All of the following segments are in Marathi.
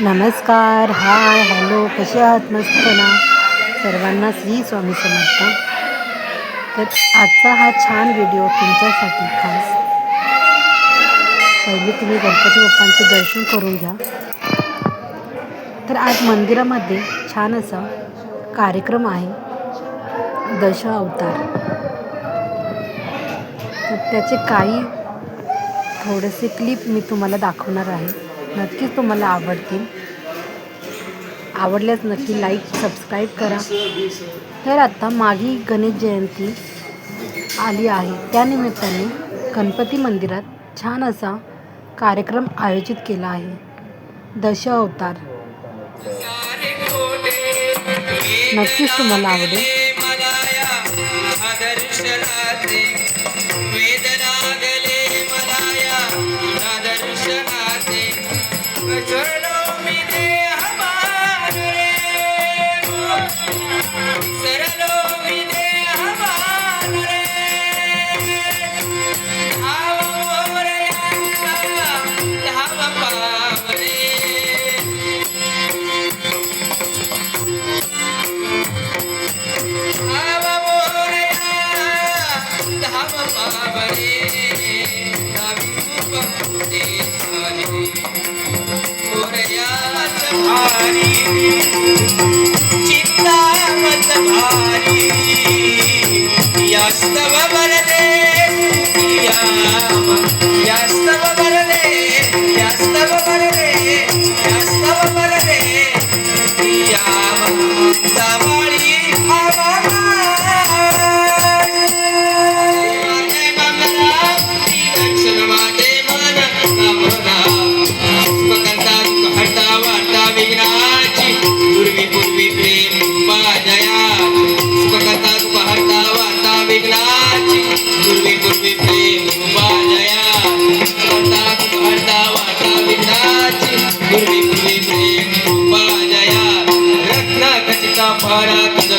नमस्कार, हाय, हॅलो, कसे आहात? मस्त ना? सर्वांना श्री स्वामी समर्थ. तर आजचा हा छान व्हिडिओ तुमच्यासाठी खास. पहिले तुम्ही गणपती बाप्पांचे दर्शन करून घ्या. तर आज मंदिरामध्ये छान असा कार्यक्रम आहे, दश अवतार. तर त्याचे काही थोडेसे क्लिप मी तुम्हाला दाखवणार आहे. नक्कीच तुम्हाला आवडतील. आवडल्यास नक्की लाईक सबस्क्राईब करा. तर आता मागी गणेश जयंती आली आहे, त्यानिमित्ताने गणपती मंदिरात छान असा कार्यक्रम आयोजित केला आहे, दश अवतार. नक्कीच तुम्हाला आवडेल.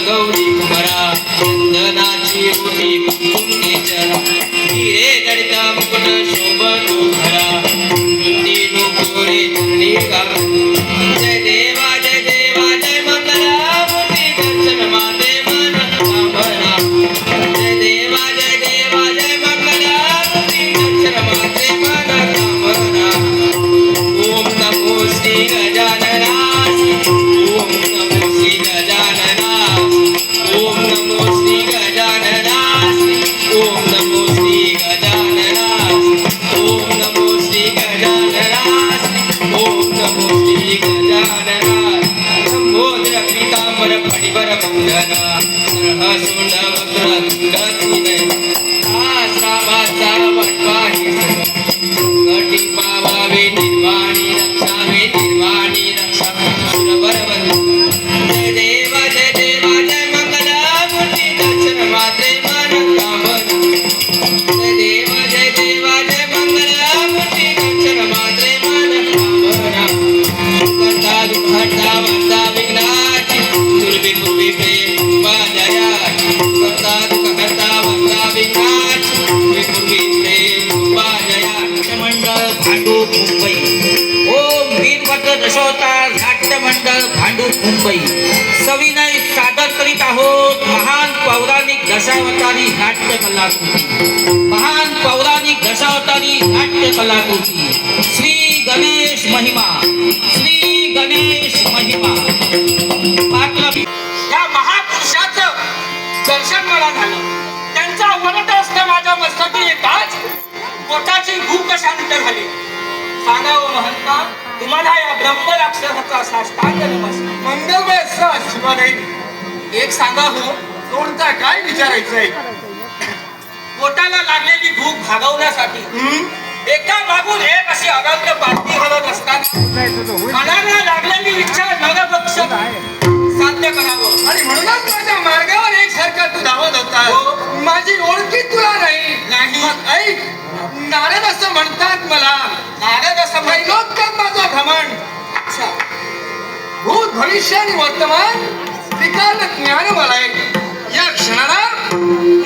गौरी कुमारा चंदनाची रोटी कुंकुमने चरा हिरे जडिता मुकुट शोभतो घरा नंदी गोरे चरणी गाव. जय देवा जय देवा जय मंगला मूर्ती दर्शन माते मन कामना. जय देवा जय मंगला मूर्ती दर्शन माते मन कामना. ओम नमो श्री गजाननास, ओम नमो श्री गजाननास, ओम नमो श्री गजाननास, ओम नमो श्री गजाननास, ओम नमो श्री गजाननास, ओम नमो श्री गजाननास. संबोधर पीतांबर फणिवर बंधना सरह सोंड वक्र तुंड आश्रामाचा वटवाही संकटी पावावे निर्वाणी रक्षावे निर्वाणी रक्षा सुरवर वंदना. जय देवा जय मंगला मूर्ती दर्शन मात्रे मन कामना. जय देवा जय मंगला मूर्ती दर्शन मात्रे मन कामना. करता दुःखहर्ता वरदा विघ्नाची दुर्वी पूर्वी प्रेम बाजयाची. करता दुःखहर्ता वरदा विघ्नाची दुर्वी पूर्वी प्रेम बाजयाची. मंडळ भांडूप मुंबई. ओम वीरभद्र दशावतार नाट्य मंडळ भांडूप मुंबई सविनय सादर करीत आहोत महान पौराणिक दशावतारी नाट्य कलाकृती. महान पौराणिक दशावतारी नाट्य कलाकृती श्री गणेश महिमा. श्री गणेश महिमा. पात्र या महापुरुषाचं दर्शन मला झालं. त्यांचा वरद असतं माझ्या मस्तकी येताच पोटाची भूक शांत झाली. सांगावं महंता, तुम्हाला या ब्रह्म राक्षसाचा साष्टांग नमस्कार. मंगलमय शिवाने एक सांगा हो, कोणता काय विचारायचंय? पोटाला लागलेली भूक भागवण्यासाठी एका मागून एक अशी अरण्य पार्टी हलत असताना मनाला लागलेली इच्छा नरभक्षण साध्य करावं आणि म्हणूनच माझ्या मार्गावर एक सारखा तू धावत होता. माझी ओळखी तुला नाही. मग ऐक, नारद असं म्हणतात मला. नारद असं त्रैलोक्यात माझा घमंड. अच्छा, भूत भविष्य आणि वर्तमान त्रिकाल ज्ञान मला आहे. या क्षणाला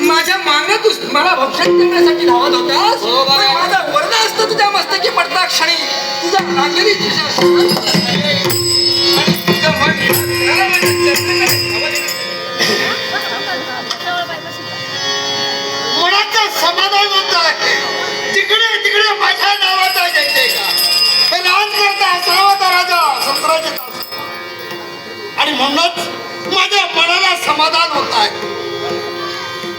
माझ्या मागणं तू मला भक्षण करण्यासाठी धावत होतास. हो बाबा. माझा वरद असतं तुझ्या मस्तकी पडता क्षणी तुझ्या लागलेली दिशा समाधान होत आहे.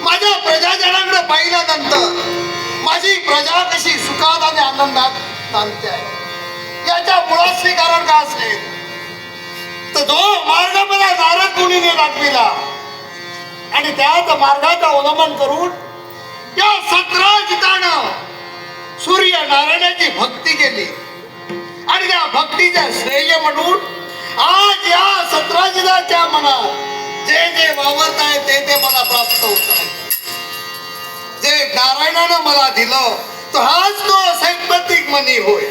माझ्या प्रजाजनाकडे पाहिल्यानंतर माझी प्रजा कशी सुखात आणि आनंदात नांदते आहे याच्या मुळाशी कारण काय असेल तर जो मार्ग मला नारद मुनीने दाखविला आणि त्याच मार्गाचं अवलंबन करून या 17 जितानं सूर्य नारायणाची भक्ती केली आणि त्या भक्तीच्या श्रेय म्हणून आज या 17 जिताच्या मनात जे जे वावरत आहे ते मला प्राप्त होत आहे. जे नारायणानं मला दिलं तो हाच तो सैद्धांतिक मणी होय.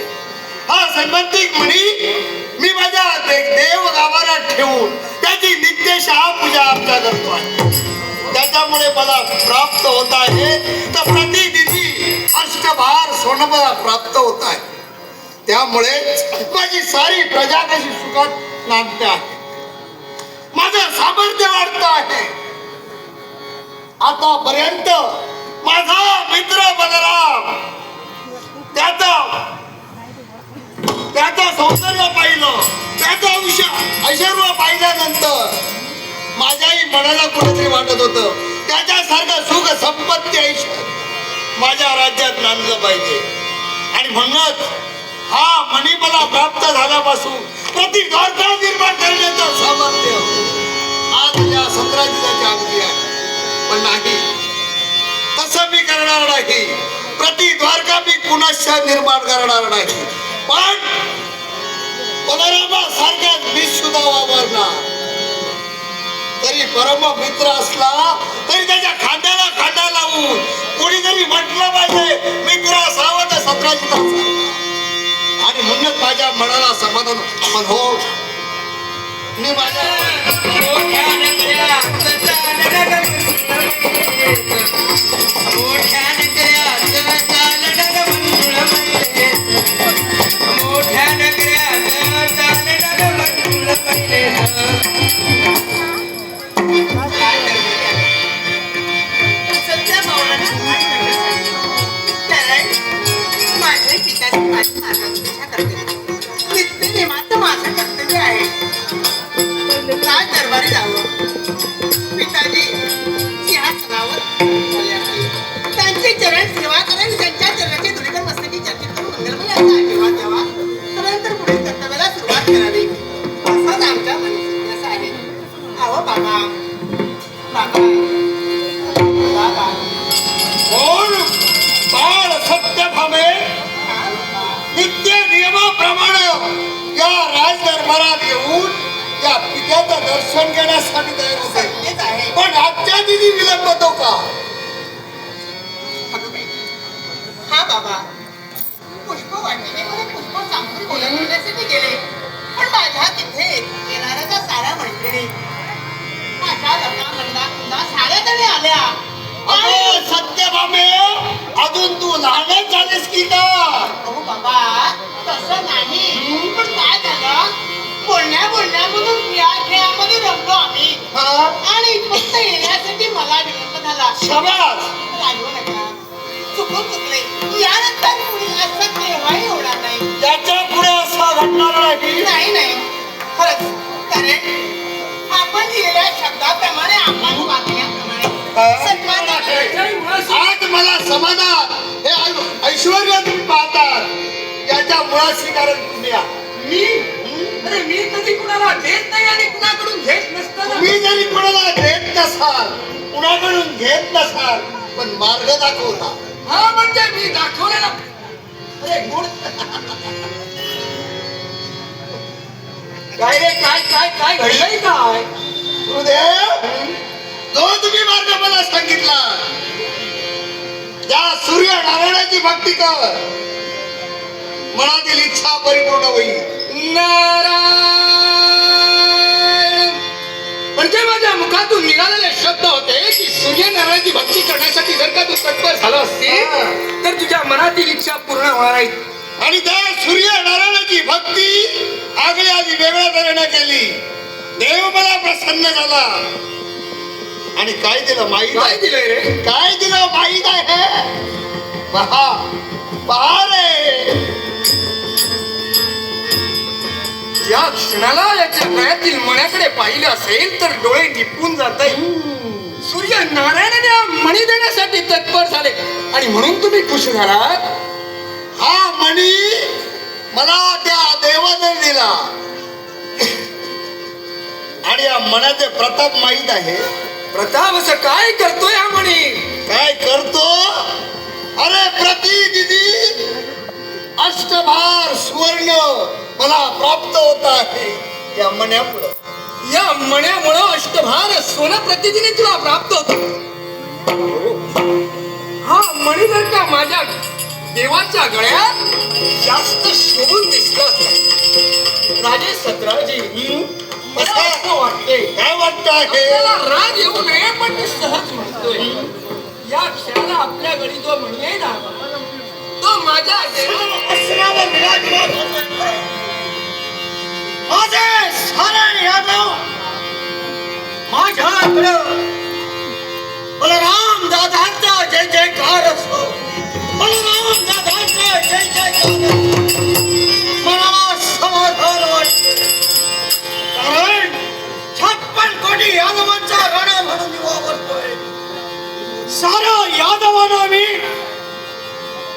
हा सैद्धांतिक मणी मी माझ्या देव गाभाऱ्यात ठेवून त्याची नित्यशः पूजा अर्चा करतो आहे. त्याच्यामुळे मला प्राप्त होत आहे तर प्रतिनिधी अष्टभार सोनं मला प्राप्त होत आहे. त्यामुळे माझी सारी प्रजा कशी सुखात नांदते आहे. माझं सामर्थ्य वाढत आहे. आतापर्यंत माझा मित्र बलराम त्याचं सौंदर्य पाहिलं, त्याचं ऐश्वर्य पाहिल्यानंतर माझ्याही मनाला कुठेतरी वाटत होतं त्याच्यासारखं सुख संपत्ती ऐश्वर्य माझ्या राज्यात नांदलं पाहिजे. आणि म्हणूनच हा मणी मला प्राप्त झाल्यापासून प्रति द्वारका निर्माण करण्याचं सामर्थ्य आज या 17 जिल्ह्याच्या अंगी आहे. पण नाही, तसं मी करणार नाही. प्रति द्वारका मी पुनश्च निर्माण करणार नाही. पण बलरामासारखाच मी सुद्धा वावरणार. तरी परम मित्र असला तरी त्याच्या खांद्याला खांदा लावून कोणी जरी म्हटलं पाहिजे मित्र असावं तर 17 जिल्हा आणि म्हणूनच माझ्या मनाला समाधान पण हो मी माझ्या नित्य नियमाप्रमाणे या राजदरबारात येऊन या पित्याचं दर्शन घेण्यासाठी तयार होते. पण आजच्या दिनी विलंब होतो का? हा बाबा, पुष्प वाटणे मला पुष्प चांगली बोलवण्यासाठी गेले. पण माझ्या तिथे येणाऱ्याचा साऱ्या मैत्रिणी माझ्या लग्नामंडळात साऱ्या तरी आल्या. अगं सत्यभामे, अजून तू लहानच झालीस की का? अहो बाबा, तसं नाही. पण काय झालं, बोलण्यामधून या खेळामध्ये रमलो आम्ही आणि फक्त येण्यासाठी मला विलंब झाला. शाबास. रागवू नका, चुकले. यानंतर पुढे असं केव्हाही होणार नाही. त्याच्या पुढे असं घडणार नाही. नाही खरंच. कारण आपण दिलेल्या शब्दाप्रमाणे आपण वागण्याप्रमाणे आज मला समाधान हे ऐश्वर्य तुम्ही पाहतात याच्या मुळाशी कारण तुम्ही मी कधी कुणाला देत नाही आणि कुणाकडून घेत नसताना. तुम्ही जरी कुणाला देत नसाल, कुणाकडून घेत नसाल, पण मार्ग दाखवता. हा म्हणजे मी दाखवलेला गुण. काय रे, काय घडलंय काय? गुरुदेव, जो तुम्ही मार्ग मला सांगितला त्या सूर्य नारायणाची भक्ती कर, मनातील इच्छा परिपूर्ण होईल. नारायण म्हणजे माझ्या मुखातून निघालेले शब्द होते की सूर्यनारायणाची भक्ती करण्यासाठी जर का तू तत्पर झाला असतील तर तुझ्या मनातील इच्छा पूर्ण होणार आहे. आणि त्या सूर्य नारायणाची भक्ती आगळी आधी वेगळ्या तऱ्हेने केली. देव मला प्रसन्न झाला आणि काय दिलं माहीत काय दिलंय रे? काय दिलं माहीत आहे? पहा रे, ज्या क्षणाला याच्या गळ्यातील मण्याकडे पाहिलं असेल तर डोळे निपून जात सूर्य नारायणाने हा मणी देण्यासाठी तत्पर झाले आणि म्हणून तुम्ही खुश झालात. हा मणी मला त्या देवाने दिला आणि या मण्याचे प्रताप माहित आहे. प्रताप असं काय करतोय हा मणी? काय करतो? अरे प्रतिनिधी अष्टभार सुवर्ण मला प्राप्त होत आहे या मण्यामुळं. या मण्यामुळं अष्टभार सोनं प्रतिदिनी तुला प्राप्त होत. हा मणी जर का माझ्या देवाच्या गळ्यात जास्त शोभून दिसला राजे सतराजी मला असं वाटते. काय वाटतं आपल्याला राग येऊ नये पण मी सहज म्हणतोय या क्षणाला आपल्या गळी जो म्हणजे ना तो माझ्या देवावर विराजमान होतोय. माझे सारे यादव माझ्याकडं बलराम दादांचा जय जयकार असो. बलराम दादांचा जय जयकार असो. मला समाधान वाटते कारण 56 कोटी यादवांचा रण म्हणून वावरतोय. सारा यादवांना मी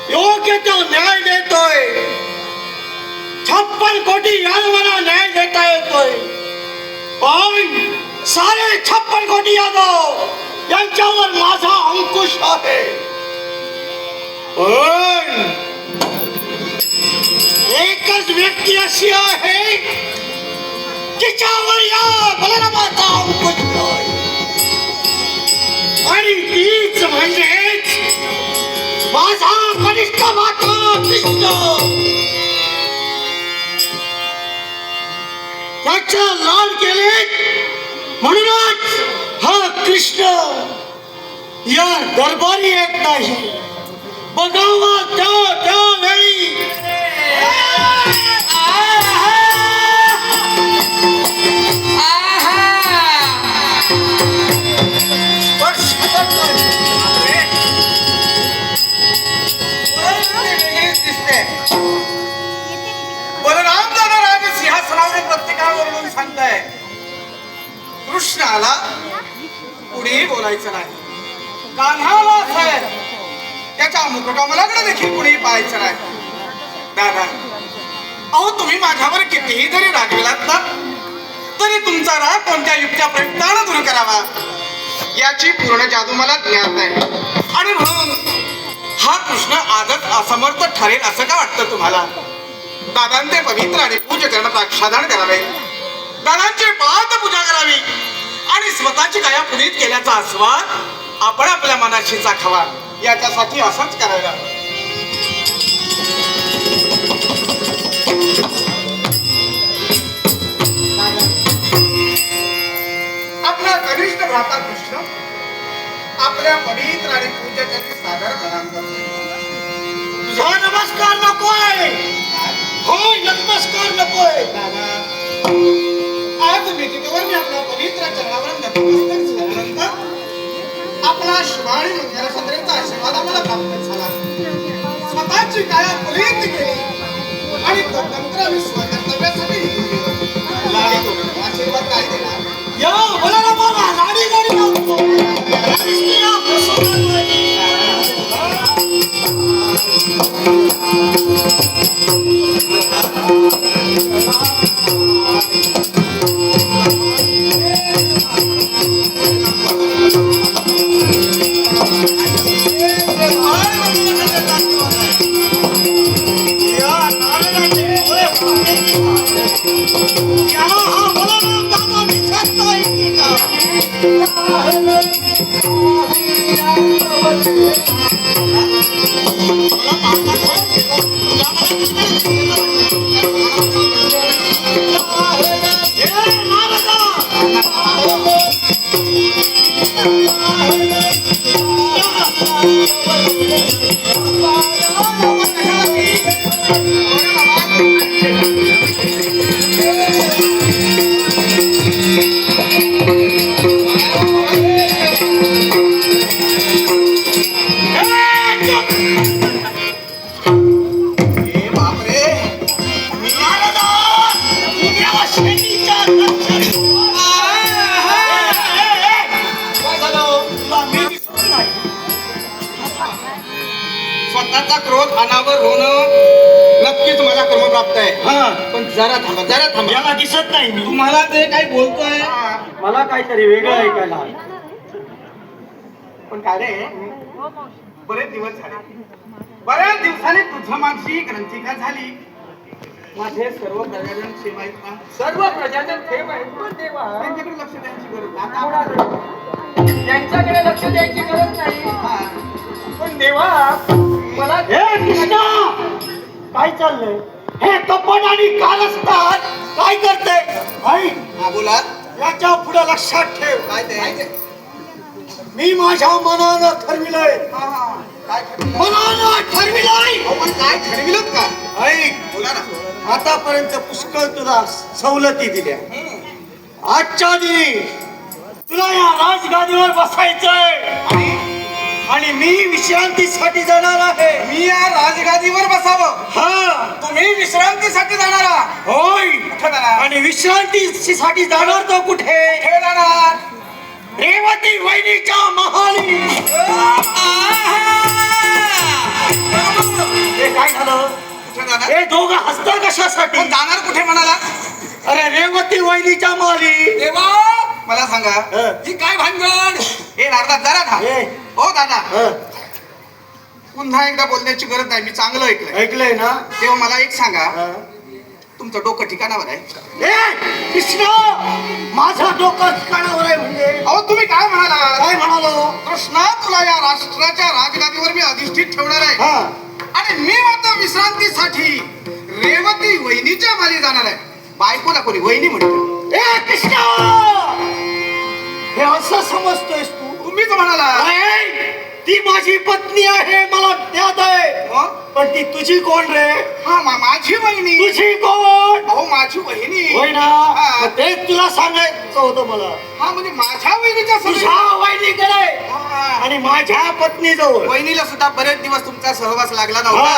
योग्य तो न्याय देतोय. 56 कोटी यादवांना न्याय देता येतोय पण सारे 56 कोटी यादव यांच्यावर माझा अंकुश आहे. पण एकच व्यक्ती अशी आहे तिच्यावर या बलरामाचा अंकुश आहे आणि तीच म्हणजेच माझा कनिष्ठ माता कृष्ण. त्याच्या लाड केले म्हणूनच हा कृष्ण या दरबारी येत नाही. बघावा त्यावेळी बलराम दादा राज सिंहासनावर प्रत्येकावरून सांगताय कृष्णाला कुणीही बोलायचं नाही. कान्हाला त्याच्या मुकुटमलाकडे देखील कुणीही पाहायचं नाही. दादा अहो तुम्ही माझ्यावर कितीही जरी रागविलात ना तरी तुमचा राग कोणत्या युक्त्या प्रयत्नानं दूर करावा याची पूर्ण जादू मला ज्ञात आहे आणि म्हणून हा कृष्ण आजच असमर्थ ठरेल असं का वाटतं तुम्हाला? दादांचे पवित्र आणि पूज्य करण प्रक्षालन करावे. दादांची पाद पूजा करावी आणि स्वतःची काया पुनीत केल्याचा आस्वाद आपण आपल्या मनाशी चाखावा. याच्यासाठी असंच करायला आपला कनिष्ठ भ्राता कृष्ण आपल्या पवित्र आणि पूज्य चरणी सादर प्रणाम करतो. तुझा नमस्कार नकोय. हो नमस्कार नकोय. आज वेदिकेवर मी आपल्या पवित्र चरणावर नतमस्तक झाल्यानंतर आपला शुभाणी मंगलसंद्रेचा आशीर्वाद आम्हाला प्राप्त झाला. स्वतःची काया पुनीत केली आणि तो मंत्र विश्व कर्तव्यासाठी लाडी तो आशीर्वाद काय देणार? या बलरामाला लाडी लाडी लावतो. या प्रसन्नामध्ये स्वतःचा क्रोध अनावर होणं नक्कीच मला कर्मप्राप्त आहे. पण जरा थांबा याला दिसत नाही मी. तुम्हाला ते काही बोलतोय मला काहीतरी वेगळं ऐकायला आलं. पण काय रे, बरेच दिवस झाले, बऱ्याच दिवसाने तुझं माझी ग्रंथिका झाली. माझे सर्व प्रजाजन क्षेम आहेत ना? सर्व प्रजाजन ठेव आहेत पण देवा त्यांच्याकडे लक्ष द्यायची गरज नाही. त्यांच्याकडे लक्ष द्यायची गरज नाही. हा. पण देवा मला हे कृष्णा, काय चाललंय? हे कपट आणि कारस्थान काय करते? आई, हा, बोला. याच्या पुढे लक्षात ठेव. काय ते? मी माझ्या मनानं ठरविलंय. हा, हा. काय ठरविलं? मनानं ठरविलंय. अहो, पण काय ठरविलं का? ऐक, बोला ना. आतापर्यंत पुष्कळ तुला सवलती दिल्या. आजच्या दिनी तुला या राजगादीवर बसायचंय आणि मी विश्रांतीसाठी जाणार आहे. मी या राजगादीवर बसावं, हा, तुम्ही विश्रांतीसाठी जाणार आहात. होय. कुठं जाणार? आणि विश्रांतीसाठी जाणार तो कुठे? कुठे जाणार? रेवती वहिनीच्या महाली. हे काय झालं? कुठे जाणार? हे दोघं हसता कशासाठी? पण जाणार कुठे म्हणाला? अरे रेवती वहिनीच्या महाली. देवा मला सांगा, ही काय भानगड? हे नारदा जरा था. हे. हो दादा, हं, पुन्हा एकदा बोलण्याची गरज नाही, मी चांगलं ऐकलंय. ऐकलंय ना? तेव्हा मला एक सांगा, हं. तुमचं डोकं ठिकाणावर आहे? ए कृष्ण, माझं डोकं ठिकाणावर आहे म्हणजे अहो, तुम्ही काय म्हणाला? काय म्हणालो? कृष्णा, तुला या राष्ट्राच्या राजगादीवर मी अधिष्ठित ठेवणार आहे. हा, आणि मी मात्र विश्रांतीसाठी रेवती वहिनीच्या माली जाणार आहे. बायकोला कोणी वहिनी म्हणतो? ए कृष्ण, हे असं समजतोयस तू? तुम्हीच म्हणाला. अरे, ती माझी पत्नी आहे, मला ज्ञात आहे. मग? पण ती तुझी कोण रे? हा, माझी वहिनी. तुझी कोण? अहो, माझी वहिनी. होय ना? हा. मग तेच तुला सांगायचं होतं मला. हा, म्हणजे माझ्या वहिनीच्या तुझ्या समोर. वहिनीकडे हा. आणि माझ्या पत्नी जवळ. वहिनीला सुद्धा बरेच दिवस तुमचा सहवास लागला नव्हता.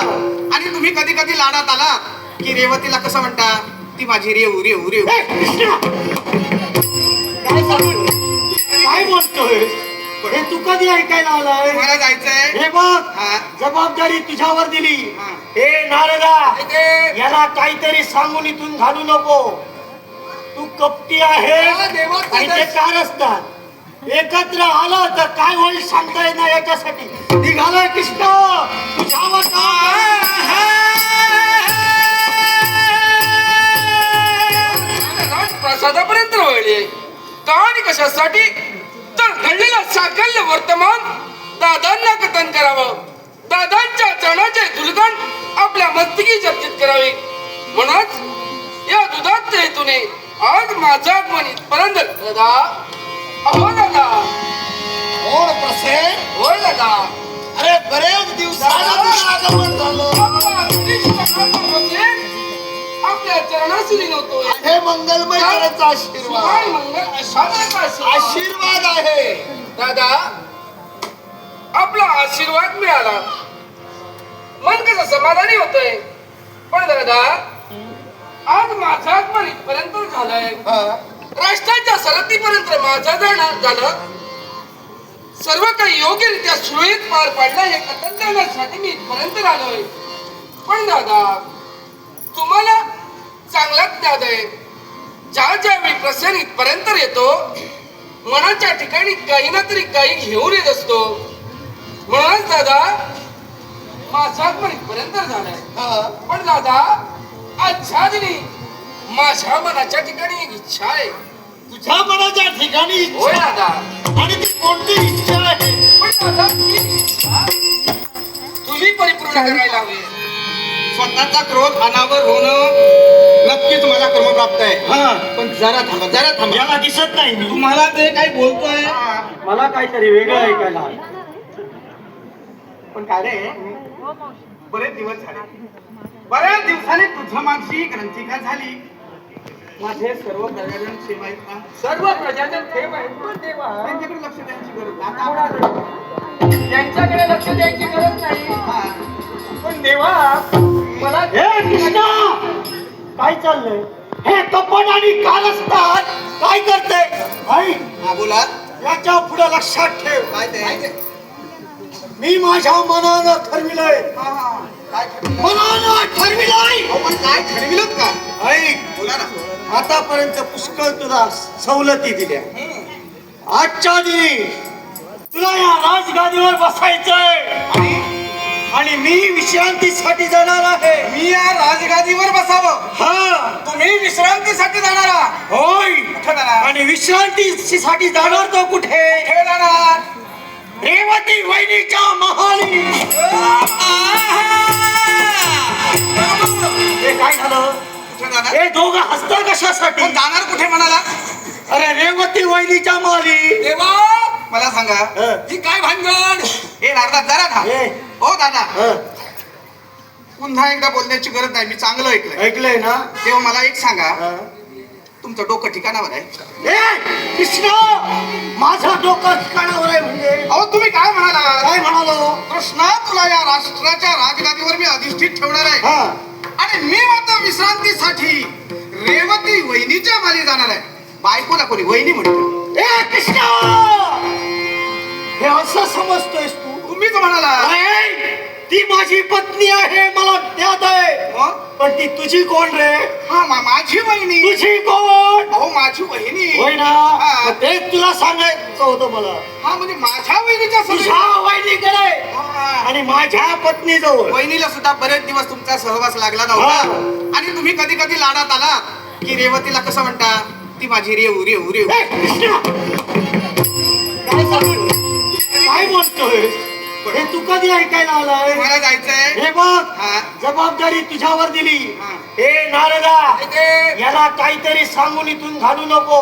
आणि तुम्ही कधी कधी लाडात आला की रेवतीला कसं म्हणता, ती माझी रेऊ रेऊ रेऊ. ए, कृष्णा, काय सांगू? काय बोलतोय? हे तू कधी ऐकायला आलाय? मला जायचंय. हे बघ, हा. जबाबदारी तुझ्यावर दिली. हा. हे नारदा, ते याला काहीतरी सांगून इथून घालू नको. तू कपटी आहे हा, देवाचा आणि ते कारस्थान एकत्र आलं तर काय होईल सांगता येत नाही. याच्यासाठी निघालाय कृष्ण तुझ्यावर प्रसादापर्यंत वळले का आणि कशासाठी? तर घडलेलं साकल्य वर्तमान दादांना कथन करावं, दादांच्या चरणाचे दुलगण आपल्या मस्तकी चर्चित करावे. म्हणूनच या दुधात हेतूने आज माझा आगमन इथपर्यंत. दादा, अहो दादा. कोण प्रसेन? होय दादा. अरे, बरेच दिवसाला तुझं आगमन झालं. आपल्या चरणाशी लिहितोय. हे मंगलमय करायचा आशीर्वाद. मंगल अशाचा आशीर्वाद आहे. दादा, आपला आशीर्वाद मिळाला, मन कसं समाधानी होतंय. पण दादा, आज माझं आगमन इथपर्यंत झालंय. हा. राष्ट्राच्या सरहद्दीपर्यंत माझं जाणं झालं. सर्व काही योग्यरित्या सुरळीत पार पाडलं हे कथन करण्यासाठी मी इथपर्यंत आलोय. पण दादा, तुम्हाला चांगलाच ज्ञात आहे, ज्या ज्यावेळी प्रसन्न इथपर्यंत येतो मनाच्या ठिकाणी काही ना तरी काही घेऊन येत असतो. म्हणूनच दादा, माझा आगमन इथपर्यंत झालाय. हा. पण दादा, आजच्या दिनी माझ्या मनाच्या ठिकाणी एक इच्छा आहे. तुझ्या मनाच्या ठिकाणी होय इच्छा. दादा. आणि ती कोणती इच्छा आहे? पण दादा, ती इच्छा तुम्ही परिपूर्ण करायला हवी. स्वतःचा क्रोध अनावर होणं नक्कीच मला कर्मप्राप्त आहे. हा, पण जरा थांबा. याला दिसत नाही मी. तुम्हाला ते काही बोलतोय मला काहीतरी वेगळं ऐकायला आलं. पण काय रे, बरेच दिवस झाले, बऱ्याच दिवसाने तुझं माझी ग्रंथिका झाली. माझे सर्व प्रजाजन क्षेम आहेत ना? सर्व प्रजाजन ठेव आहेत पण देवा त्यांच्याकडे लक्ष द्यायची गरज नाही. त्यांच्याकडे लक्ष द्यायची गरज नाही. हा. पण देवा मला हे कृष्णा, काय चाललंय? हे कपट आणि कारस्थान काय करते? आई, हा, बोला. याच्या पुढे लक्षात ठेव. काय ते? मी माझ्या मनानं ठरविलंय. काय ठरविलं? मनानं ठरविलंय. आपण काय ठरविलं का? ऐक, बोला ना. आतापर्यंत पुष्कळ तुला सवलती दिल्या. आजच्या दिनी तुला या राजगादीवर बसायचंय आणि मी विश्रांतीसाठी जाणार आहे. मी या राजगादीवर बसावं. हा, तुम्ही विश्रांतीसाठी जाणार आहात. होय. कुठे जाणार? आणि विश्रांतीसाठी जाणार तो कुठे? कुठे जाणार? रेवती वहिनीच्या महाली. हे काय झालं? कुठे जाणार? हे दोघं हसता कशासाठी? पण जाणार कुठे म्हणाला? अरे रेवती वहिनीच्या महाली. देवा मला सांगा ही काय भानगड? हे नारदा जरा ना. हे. हो दादा, हं, पुन्हा एकदा बोलण्याची गरज नाही. मी चांगलं ऐकलंय. ऐकलंय ना? तेव्हा मला एक सांगा, हं. तुमचं डोकं ठिकाणावर आहे? ए, कृष्ण, माझं डोकं ठिकाणावर आहे म्हणजे? अहो तुम्ही काय म्हणाला? काय म्हणालो? कृष्णा, तुला या राष्ट्राच्या राजगादीवर मी अधिष्ठित ठेवणार आहे हा. आणि मी मात्र विश्रांतीसाठी रेवती वहिनीच्या माली जाणार आहे. बायकोला कोणी वहिनी म्हणतो? ए कृष्ण, हे असं समजतोयस तू? तुम्हीच म्हणाला. अरे, ती माझी पत्नी आहे, मला ज्ञात आहे. मग? पण ती तुझी कोण रे? हा माझी वहिनी. तुझी कोण? अहो माझी वहिनी. होय ना? हा. मग तेच तुला सांगायचं होतं मला. हा म्हणजे माझ्या वहिनीच्या तुझ्या वहिनीकडे हा. आणि माझ्या पत्नी जवळ. वहिनीला सुद्धा बरेच दिवस तुमचा सहवास लागला नव्हता आणि तुम्ही कधी कधी लाडात आला की रेवतीला कसं म्हणता, ती माझी रेव रेव रेव. ए, कृष्ण, काय सांगू? काय बोलतोय? हे तू कधी ऐकायला आलाय? मला जायचंय. हे बघ, हा. जबाबदारी तुझ्यावर दिली. हा. हे नारदा, इथे. याला काहीतरी सांगून इथून घालू नको.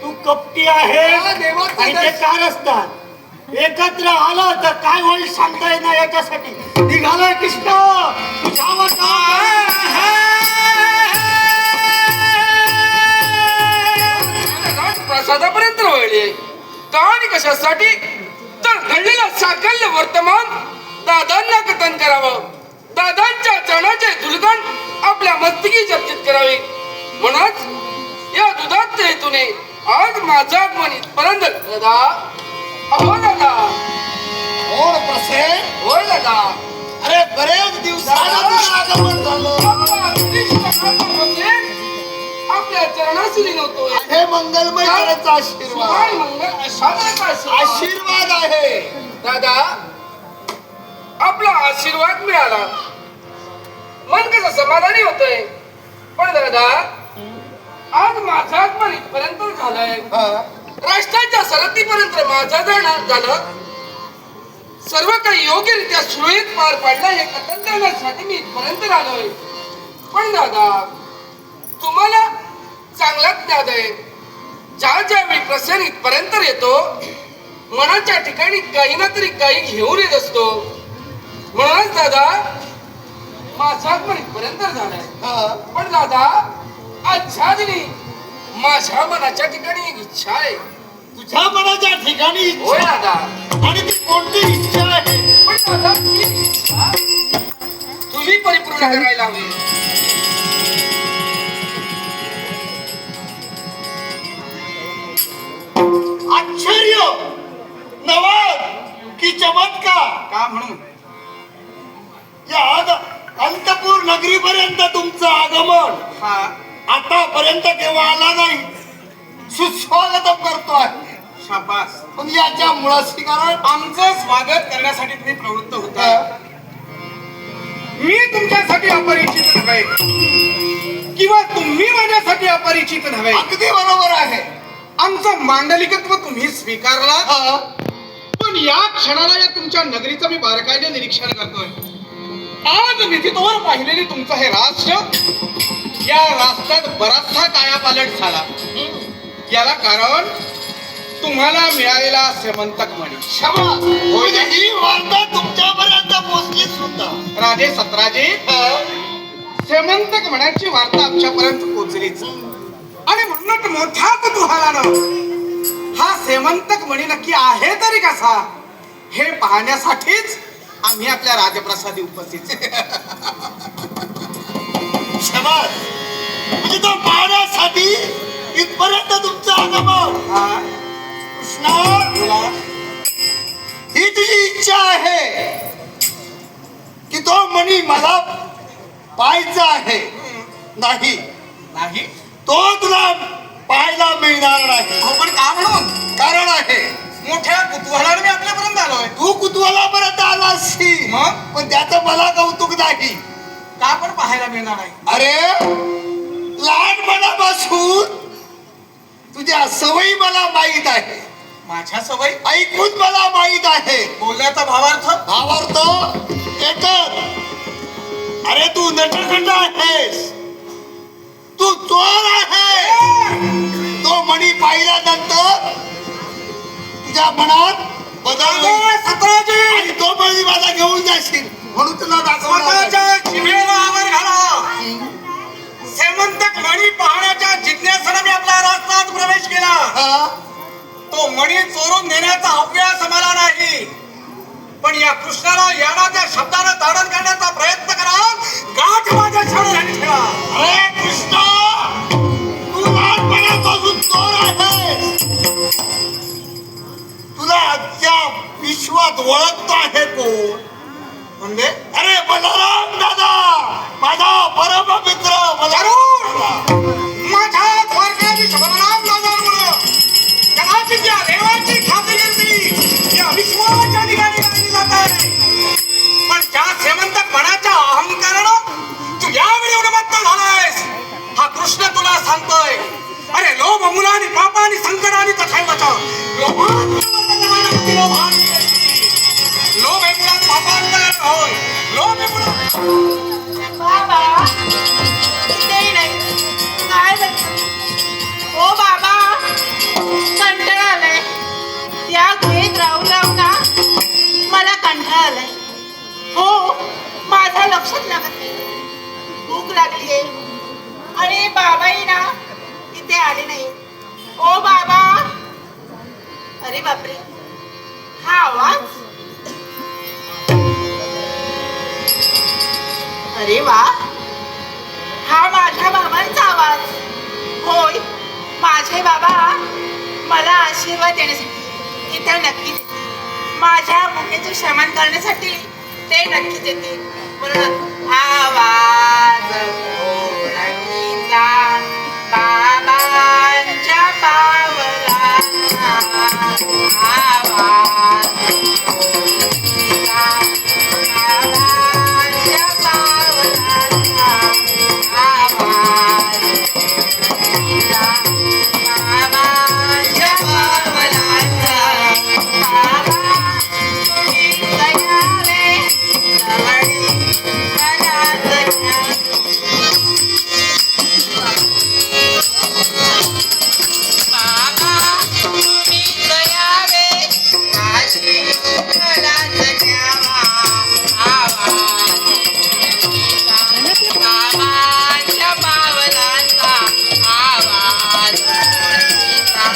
तू कपटी आहे हा, देवाचं आणि ते कारस्थान एकत्र आलं तर काय होईल सांगता येणार. याच्यासाठी निघालाय कृष्ण तुझ्यावर. प्रसादापर्यंत वळले का आणि कशासाठी? तर घडलेलं साकल्य वर्तमान दादांना कथन करावं, दादांच्या चरणाचे दुलगण आपल्या मस्तकी जप्तीत करावे. म्हणूनच या दुधात हेतूने आज माझा आगमन इथपर्यंत. दादा, अहो दादा. कोण प्रसेन? होय दादा. अरे बरेच दिवसाला तुझं आगमन झालं. आपला कनिष्ठ काका बसेल आपल्या चरणाशी लिनवतोय. हे मंगलमय करायचा सुभाय आशीर्वाद. मंगल अशाचा आशीर्वाद. आशीर्वाद आहे. दादा, आपला आशीर्वाद मिळाला, मन कसं समाधानी होतंय. पण दादा, आज माझं आगमन इथपर्यंत झालंय. हा. राष्ट्राच्या सरहद्दीपर्यंत माझं जाणं झालं. सर्व काही योग्यरित्या सुरळीत पार पाडलं हे कथन करण्यासाठी मी इथपर्यंत आलोय. पण दादा, तुम्हाला चांगलाच ज्ञान आहे. ज्या ज्यावेळी प्रसन्न इथपर्यंत येतो, मनाच्या ठिकाणी काही ना तरी काही घेऊन येत असतो. म्हणूनच दादा, माझा आगमन इथपर्यंत झालाय. हा. पण दादा, आजच्या दिनी माझ्या मनाच्या ठिकाणी एक इच्छा आहे. तुझ्या मनाच्या ठिकाणी होय इच्छा. दादा. आणि ती कोणती इच्छा आहे? पण दादा, ती इच्छा तुम्ही परिपूर्ण करायला हवी. आश्चर्य, नवल की चमत्कार. का म्हणून? या अंतपूर नगरीपर्यंत तुमचं आगमन हा. आतापर्यंत केव्हा आला नाही. सुस्वागतम करतोय. शाबास. पण याच्या मुळाशी कारण आमचं स्वागत करण्यासाठी तुम्ही प्रवृत्त होता. मी तुमच्यासाठी अपरिचित नव्हे किंवा तुम्ही माझ्यासाठी अपरिचित नव्हे. अगदी बरोबर आहे. आमचं मांडलिकत्व तुम्ही स्वीकारला. पण या क्षणाला या तुमच्या नगरीचं मी बारकाईने निरीक्षण करतोय. आज विधितोवर पाहिलेली तुमचं हे राष्ट्र, या राष्ट्रात बराचसा कायापालट झाला. याला कारण तुम्हाला मिळालेला श्रीमंतक मणी. म्हणजे ही वार्ता तुमच्यापर्यंत पोहोचली सुद्धा. राजे सत्राजी, श्रीमंतक म्हणायची वार्ता आमच्यापर्यंत पोहोचलीच. आणि म्हणूनच मोठ्या कुतूहलानं हा श्रीमंतक मणी नक्की आहे तरी कसा हे पाहण्यासाठीच आम्ही आपल्या राजप्रसादी उपस्थित. शबास. म्हणजे तो पाहण्यासाठी इथपर्यंत तुमचं आगमन. हा. कृष्णा, ही तुझी इच्छा आहे की तो मणी मला पाहायचा आहे. नाही, नाही तो तुला पाहायला मिळणार नाही. अहो, पण का म्हणून? कारण आहे, मोठ्या कुतूहलाने मी आपल्यापर्यंत आलोय. तू कुतूहलापर्यंत आलास मग? पण त्याचं मला कौतुक नाही. का पण पाहायला मिळणार नाही? अरे, लहानपणापासून तुझ्या सवयी मला माहित आहे. माझ्या सवयी ऐकून मला माहित आहे. बोलण्याचा भावार्थ भावार्थ एकच. अरे तू नटखंड आहेस, तू चोर आहे. तो मणी पाहिल्यानंतर तुझ्या मनात बदल होईल. सतराजी आणि तो मणी माझा घेऊन जाशील म्हणून तुला दाखवणार. स्वतःच्या जिभेला आवर घाला. सेमंतक मणी पाहण्याच्या जिज्ञासेने मी आपला राष्ट्रात प्रवेश केला. हा? तो मणी चोरून नेण्याचा अभ्यास मला नाही, पण या कृष्णाला यानाच्या शब्दानं ताडण करण्याचा प्रयत्न करा. गाठ माझ्या शरीराने ठेवा. अरे कृष्ण, तू लहानपणापासून चोर आहेस. तुला अद्याप विश्वात ओळखतो आहे कोण? म्हणजे अरे बलराम दादा, माझा परम मित्र जरूर माझ्या द्वारकाधी शबरनाम नावामुळं कदाचित या देवाची ख्याती या विश्वाच्या ठिकाणी गायली जात आहे. पण ज्या सेमंतक मनाच्या अहंकारानं तू यावेळी उन्मत्त झालायस, हा कृष्ण तुला सांगतोय. अरे लोभ मुलानी पापानी संकटानी तथैवच लोभ हे मुळात पापांतर होय. लोभ हे मुळात बाबा इथे नाही काय झालं? ओ बाबा कंटाळा आलाय. या गुहेत राहू राहू ना मला कंटाळा आलाय. हो, माझ्या लक्षात लागत नाही. भूक लागली आहे आणि बाबाही ना इथे आले नाही. ओ बाबा. अरे बापरे, हा आवाज. अरे वा, हा माझ्या बाबांचा आवाज. होय, माझे बाबा मला आशीर्वाद देण्यासाठी इथे नक्कीच येतील. माझ्या भुकेचे शमन करण्यासाठी ते नक्कीच येतील. म्हणून आवाज ओळखीचा बाबांच्या पावलांचा आवाज ओळखीचा बाबांच्या पावलांचा आवाज ओळखीचा बाबांच्या पावलांचा. बाबा तुम्ही दयावे जवळी मनात घ्या. बाबा तुम्ही दयावे आशीर्वादात घ्यावा. आवाज ओळखीचा बाबांच्या पावलांचा आवाज ओळखीचा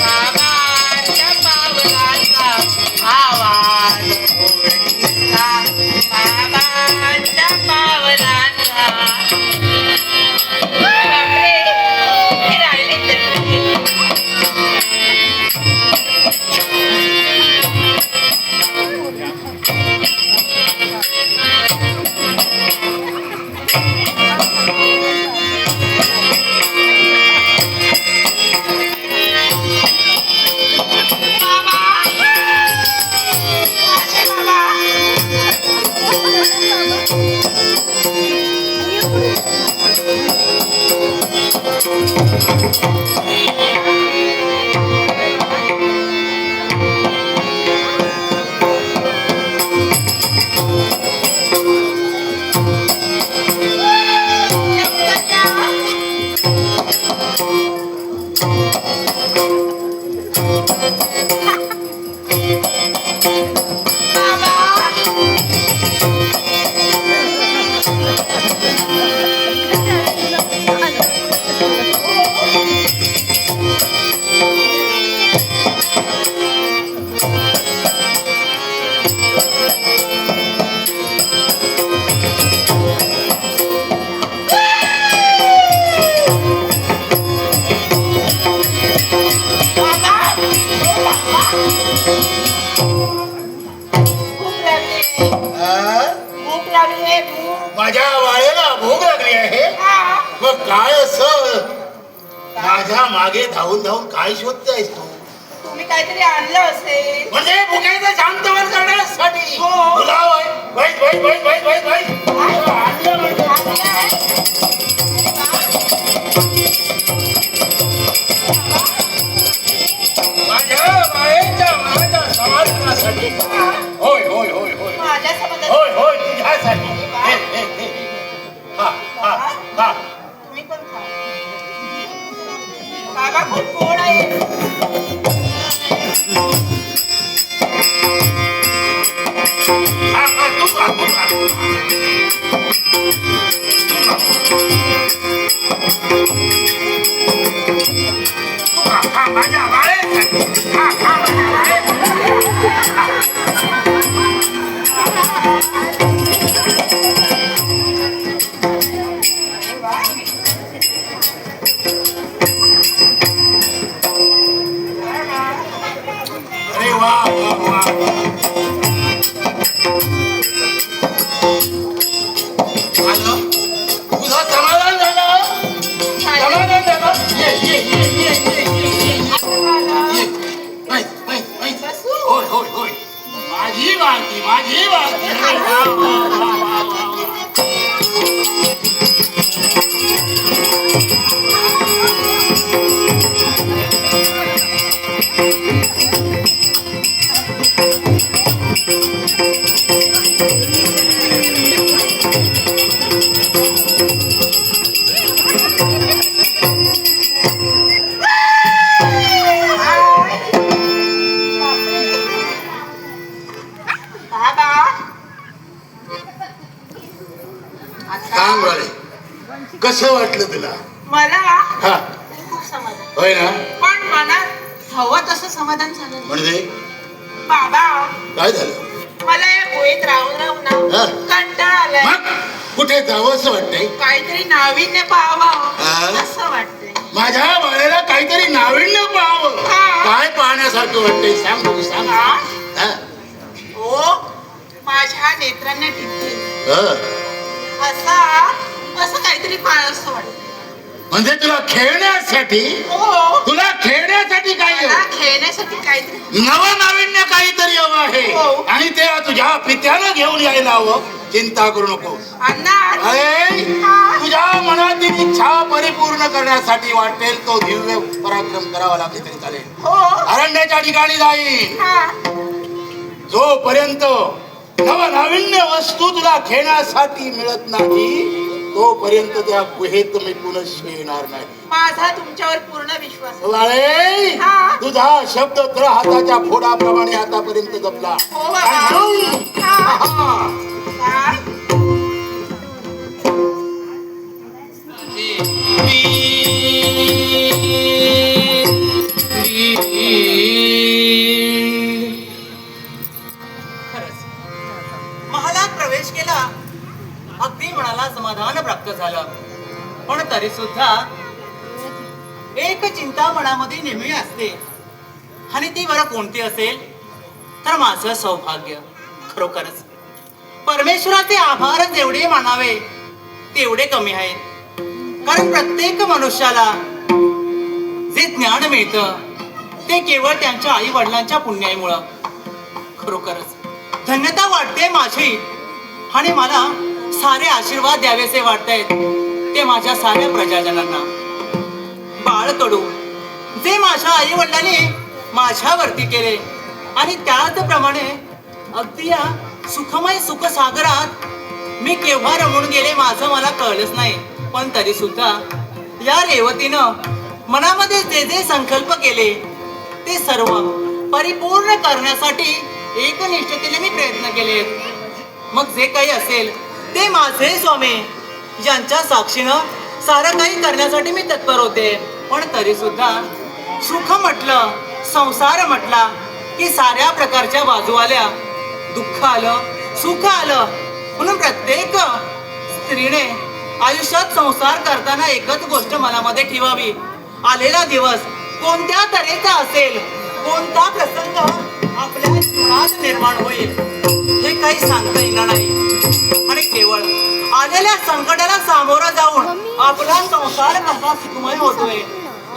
बाबांच्या पावलांचा आवाज ओळखीचा बाबांच्या पावलांचा. बापरे, हे राहिले तरी. बाबा, माझे बाबा. माझ्या वाळेला भोग लागली आहे. हा. मग काय असं माझ्या मागे धावून धावून काय शोधतेस तू? तुम्ही काहीतरी आणलं असेल. म्हणजे भुकेचं शांतवन करण्यासाठी. हो. तुला आणलं म्हणजे माझ्या बाळेच्या माझ्या समाधानासाठी. होय होय होय होय माझ्या संबंधात होय होय तुझ्यासाठी. हे, हे, हे. खा, खा, खा. तुम्ही पण खा. बाबा खूप गोड आहे. खा, खा, तू खा, तू खा. खा, खा, माझ्या बाळेसाठी. खा, खा, माझ्या बाळेसाठी. अरे वा वा वा. झालं? तुझं समाधान झालं? समाधान झालं? ये, ये, ये, ये, ये, ये, ये. ये. बैस, बैस, बैस. होय, होय, होय. माझी बालकी, माझी बालकी. अरे वा, वा, वा, वा, वा, वा. बाबा सांग बाळे, कसं वाटलं तुला? मला हा खूप समाधान. होय ना? पण मनात हवं तसं समाधान झालं नाही. म्हणजे बाबा काय झालं? मला या गोळीत राहून राहून हा. ना कंटाळा आलाय. मग कुठे जावं असं वाटतंय? काहीतरी नाविन्य हा. पाहावं असं वाटतंय. माझ्या बाळेला काहीतरी नाविन्य पाहावं. हा. काय पाहण्यासारखं वाटतंय सांग बघू, सांग. हा? हा. हो माझ्या नेत्रांना टिपते हा. असं काहीतरी पाहावंसं वाटतंय. म्हणजे तुला खेळण्यासाठी, हो तुला खेळण्यासाठी काय मला खेळण्यासाठी काहीतरी नवनाविन्य काहीतरी हवं आहे. हो. आणि ते तुझ्या पित्यानं घेऊन यायला हवं. चिंता करू नको. अण्णा अरे हा. तुझ्या मनातील इच्छा परिपूर्ण करण्यासाठी वाटेल तो दिव्य पराक्रम करावा लागले तरी चालेल. हो अरण्याच्या ठिकाणी जाईल. हा. जोपर्यंत नवनाविन्य वस्तू तुला घेण्यासाठी मिळत नाही तोपर्यंत त्या गुहेत मी पुनश्च येणार नाही. माझा तुमच्यावर पूर्ण विश्वास आहे. वाळे, हा. तुझा शब्द तुला हाताच्या फोडाप्रमाणे आतापर्यंत जपला. हो बाबा. हा. काय? खरंच महालात प्रवेश केला, अगदी मनाला समाधान प्राप्त झालं. पण तरी सुद्धा एक चिंता मनामध्ये नेहमी असते, आणि ती बरं कोणती असेल तर माझं सौभाग्य. खरोखरच परमेश्वराचे आभार जेवढे मानावे तेवढे कमी आहेत. कारण प्रत्येक मनुष्याला जे ज्ञान मिळतं ते केवळ त्यांच्या आई वडिलांच्या पुण्याईमुळं. खरोखरच धन्यता वाटते माझी, आणि मला सारे आशीर्वाद द्यावेसे वाटतायत ते माझ्या साऱ्या प्रजाजनांना. बाळकडू जे माझ्या आई वडिलांनी माझ्यावरती केले, आणि त्याचप्रमाणे अगदी या सुखमय सुखसागरात मी केव्हा रमून गेले माझं मला कळलंच नाही. पण तरी सुद्धा या रेवतीनं मनामध्ये जे जे संकल्प केले ते सर्व परिपूर्ण करण्यासाठी एकनिष्ठतेने मी प्रयत्न केले. मग जे काही असेल ते माझे स्वामी ज्यांच्या साक्षीनं सारं काही करण्यासाठी मी तत्पर होते. पण तरी सुद्धा सुख म्हटलं, संसार म्हटला की साऱ्या प्रकारच्या बाजू आल्या. दुःख आलं, सुख आलं. म्हणून प्रत्येक स्त्रीने आयुष्यात संसार करताना एकच गोष्ट मनामध्ये ठेवावी, आलेला दिवस कोणत्या तऱ्हेचा असेल, कोणता प्रसंग आपल्या जीवनात निर्माण होईल हे काही सांगता येणार नाही आणि केवळ आलेल्या संकटाला सामोरं जाऊन आपला संसार कसा सुखमय होतोय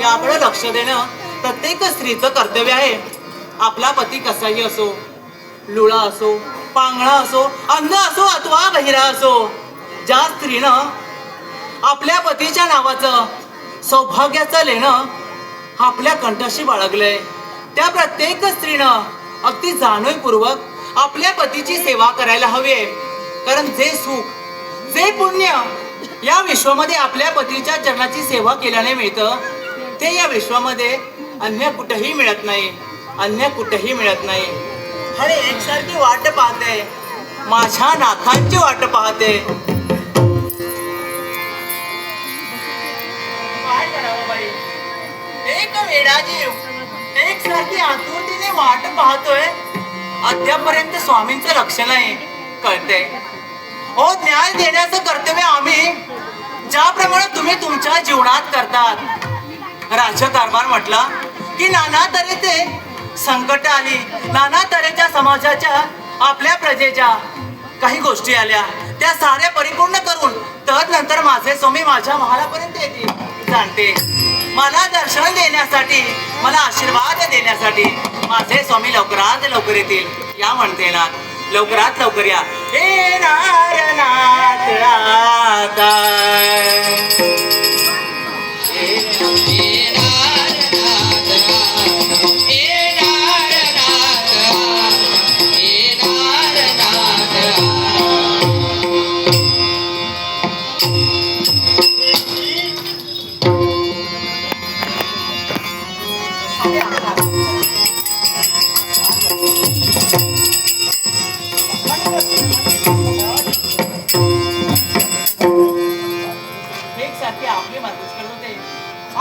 याकडे लक्ष देणं प्रत्येक स्त्रीचं कर्तव्य आहे. आपला पती कसाही असो, लुळा असो, पांगळा असो, अंध असो अथवा बहिरा असो, ज्या स्त्रीनं आपल्या पतीच्या नावाचं सौभाग्याचं लेणं आपल्या कंठाशी बाळगलंय त्या प्रत्येक स्त्रीनं अगदी जाणीवपूर्वक आपल्या पतीची सेवा करायला हवी आहे. कारण जे सुख, जे पुण्य या विश्वामध्ये आपल्या पतीच्या चरणाची सेवा केल्याने मिळतं ते या विश्वामध्ये अन्य कुठेही मिळत नाही, अन्य कुठेही मिळत नाही. आणि एकसारखी वाट पाहते, माझ्या नाथांची वाट पाहते. काय करावं बाई, एक वेडा जीव एकसारखी आतुरतेने वाट पाहतोय, अद्यापर्यंत स्वामींचं लक्ष नाही. कळतंय हो, न्याय देण्याचं कर्तव्य आम्ही ज्याप्रमाणे तुम्ही तुमच्या जीवनात करतात. राज्यकारभार म्हटला की नाना तऱ्हेचे संकट आली, नाना तऱ्हेच्या समाजाच्या आपल्या प्रजेच्या काही गोष्टी आल्या, त्या साऱ्या परिपूर्ण करून तदनंतर माझे स्वामी माझ्या महालापर्यंत येतील. जाणते मला दर्शन देण्यासाठी, मला आशीर्वाद देण्यासाठी माझे स्वामी लवकरात लवकर येतील. या म्हणते ना, लवकरात लवकर या. हे नाथ आता.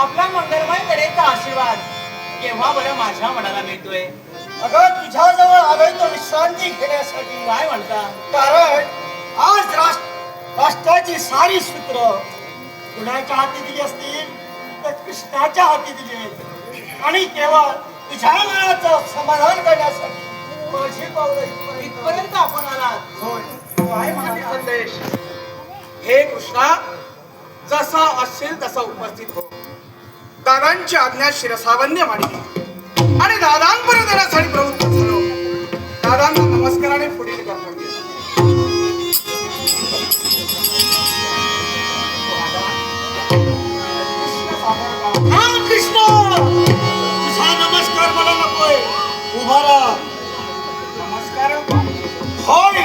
आपला मंगलमय कडेचा आशीर्वाद केव्हा बरं माझ्या मनाला मिळतोय. अगं तुझ्याजवळ आलोय तो विश्रांती घेण्यासाठी. काय म्हणता? कारण आज राष्ट्राची सारी सूत्र कुणाच्या हाती दिली असतील तर कृष्णाच्या हाती दिली आहेत. आणि केवळ तुझ्या मनाचं समाधान करण्यासाठी माझी पावलं इथपर्यंत आपण आलात. होय. काय म्हणाले संदेश? हे कृष्णा, जसा असेल तसा उपस्थित हो. दादांची आज्ञा शिरसावन्य मांडली आणि दादांपर्यंत येण्यासाठी प्रवृत्त झालो. दादांना नमस्काराने पुढील कर्तव्य. हा कृष्ण, तुझा नमस्कार मला नकोय. उभा राहा. नमस्कार. होय.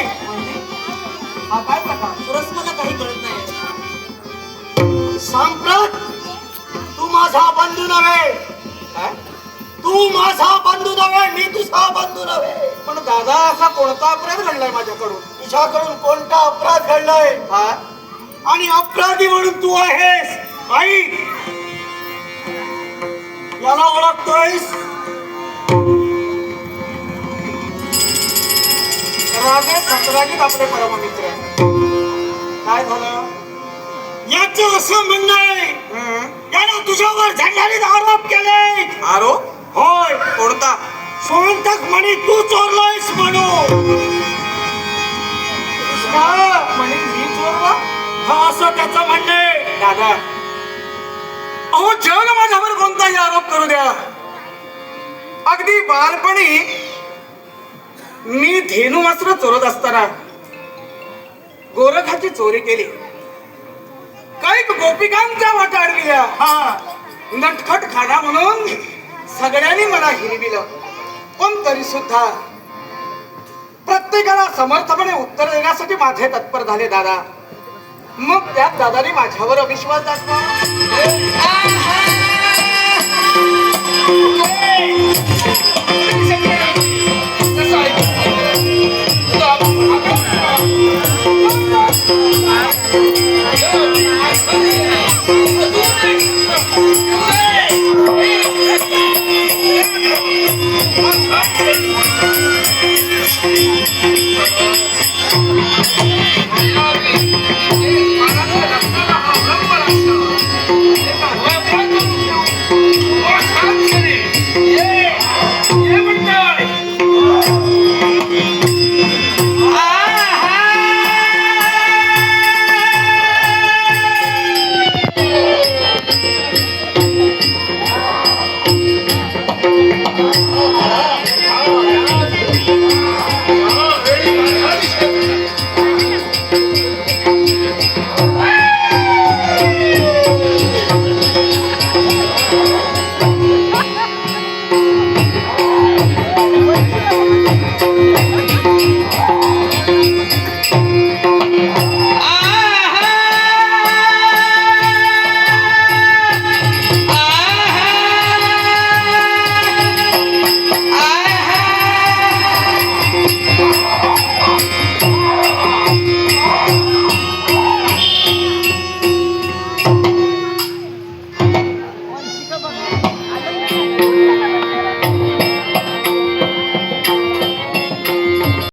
हा काय प्रकार? खरंच मला काही कळत नाही. सांप्रत तू माझा बंधू नव्हे. काय? तू माझा बंधू नव्हे, मी तुझा बंधू नव्हे. पण दादा, असा कोणता अपराध घडलाय माझ्याकडून? तुझ्याकडून कोणता अपराध घडलाय हा? आणि अपराधी म्हणून तू आहेस. ऐक, याला ओळखतोयस? राजे सतराजीत आपले परममित्र. काय झालं? याचं असं म्हणणं आहे यानं तुझ्यावर झंझालीत आरोप केले. आरोप? होय. कोणता? सोनतक म्हणे तू चोरलायस म्हणून. म्हणे मी चोरला? हा, असं त्याचं म्हणणं आहे. दादा, अहो जग माझ्यावर कोणताही आरोप करू द्या. अगदी बालपणी मी धेनुवस्त्र चोरत असताना गोरखाची चोरी केली. काही गोपिकांच्या वाटा अडविल्या. हा, नटखट खाना म्हणून सगळ्यांनी मला हिरविलं. पण तरी सुद्धा प्रत्येकाला समर्थपणे उत्तर देण्यासाठी माझे तत्पर झाले दादा. मग त्यात दादाने माझ्यावर अविश्वास दाखवा. Hey, आहे